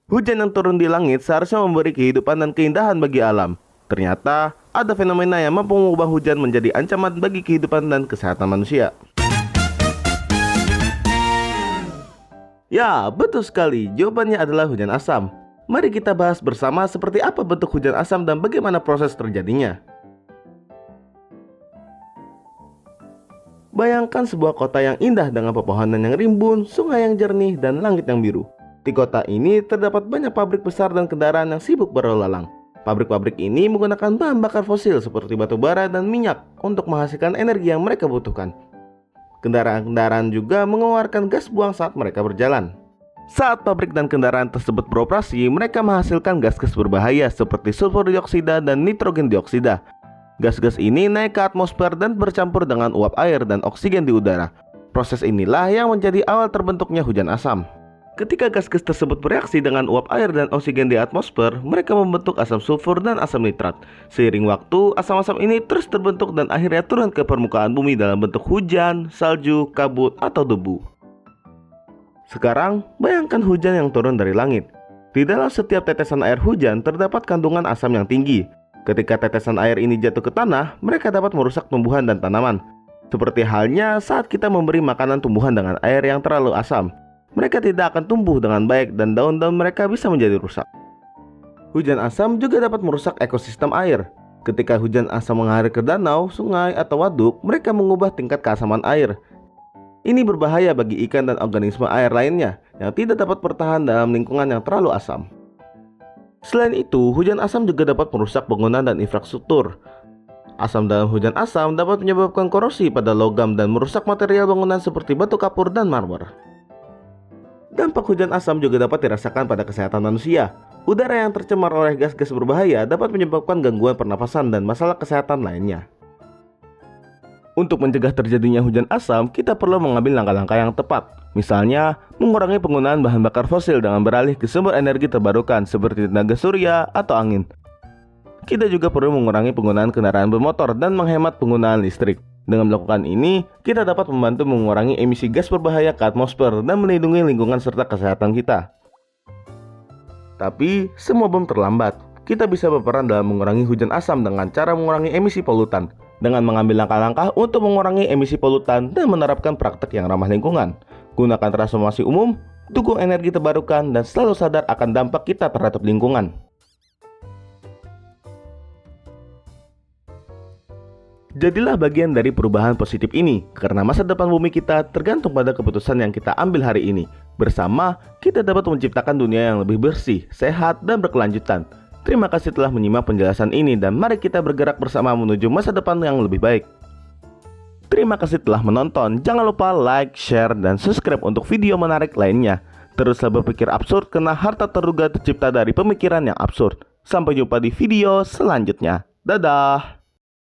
Hujan yang turun di langit seharusnya memberi kehidupan dan keindahan bagi alam. Ternyata, ada fenomena yang mampu mengubah hujan menjadi ancaman bagi kehidupan dan kesehatan manusia. Ya, betul sekali. Jawabannya adalah hujan asam. Mari kita bahas bersama seperti apa bentuk hujan asam dan bagaimana proses terjadinya. Bayangkan sebuah kota yang indah dengan pepohonan yang rimbun, sungai yang jernih, dan langit yang biru. Di kota ini terdapat banyak pabrik besar dan kendaraan yang sibuk berlalu lalang. Pabrik-pabrik ini menggunakan bahan bakar fosil seperti batu bara dan minyak untuk menghasilkan energi yang mereka butuhkan. Kendaraan-kendaraan juga mengeluarkan gas buang saat mereka berjalan. Saat pabrik dan kendaraan tersebut beroperasi, mereka menghasilkan gas-gas berbahaya seperti sulfur dioksida dan nitrogen dioksida. Gas-gas ini naik ke atmosfer dan bercampur dengan uap air dan oksigen di udara. Proses inilah yang menjadi awal terbentuknya hujan asam. Ketika gas-gas tersebut bereaksi dengan uap air dan oksigen di atmosfer, mereka membentuk asam sulfur dan asam nitrat. Seiring waktu, asam-asam ini terus terbentuk dan akhirnya turun ke permukaan bumi dalam bentuk hujan, salju, kabut, atau debu. Sekarang, bayangkan hujan yang turun dari langit. Di dalam setiap tetesan air hujan terdapat kandungan asam yang tinggi. Ketika tetesan air ini jatuh ke tanah, mereka dapat merusak tumbuhan dan tanaman. Seperti halnya saat kita memberi makanan tumbuhan dengan air yang terlalu asam. Mereka tidak akan tumbuh dengan baik dan daun-daun mereka bisa menjadi rusak. Hujan asam juga dapat merusak ekosistem air. Ketika hujan asam mengalir ke danau, sungai, atau waduk, mereka mengubah tingkat keasaman air. Ini berbahaya bagi ikan dan organisme air lainnya yang tidak dapat bertahan dalam lingkungan yang terlalu asam. Selain itu, hujan asam juga dapat merusak bangunan dan infrastruktur. Asam dalam hujan asam dapat menyebabkan korosi pada logam dan merusak material bangunan seperti batu kapur dan marmer. Dampak hujan asam juga dapat dirasakan pada kesehatan manusia. Udara yang tercemar oleh gas-gas berbahaya dapat menyebabkan gangguan pernafasan dan masalah kesehatan lainnya. Untuk mencegah terjadinya hujan asam, kita perlu mengambil langkah-langkah yang tepat. Misalnya, mengurangi penggunaan bahan bakar fosil dengan beralih ke sumber energi terbarukan seperti tenaga surya atau angin. Kita juga perlu mengurangi penggunaan kendaraan bermotor dan menghemat penggunaan listrik. Dengan melakukan ini, kita dapat membantu mengurangi emisi gas berbahaya ke atmosfer dan melindungi lingkungan serta kesehatan kita. Tapi, semua belum terlambat. Kita bisa berperan dalam mengurangi hujan asam dengan cara mengurangi emisi polutan. Dengan mengambil langkah-langkah untuk mengurangi emisi polutan dan menerapkan praktek yang ramah lingkungan. Gunakan transportasi umum, dukung energi terbarukan, dan selalu sadar akan dampak kita terhadap lingkungan. Jadilah bagian dari perubahan positif ini, karena masa depan bumi kita tergantung pada keputusan yang kita ambil hari ini. Bersama, kita dapat menciptakan dunia yang lebih bersih, sehat, dan berkelanjutan. Terima kasih telah menyimak penjelasan ini dan mari kita bergerak bersama menuju masa depan yang lebih baik. Terima kasih telah menonton. Jangan lupa like, share, dan subscribe untuk video menarik lainnya. Teruslah berpikir absurd karena harta terduga tercipta dari pemikiran yang absurd. Sampai jumpa di video selanjutnya. Dadah!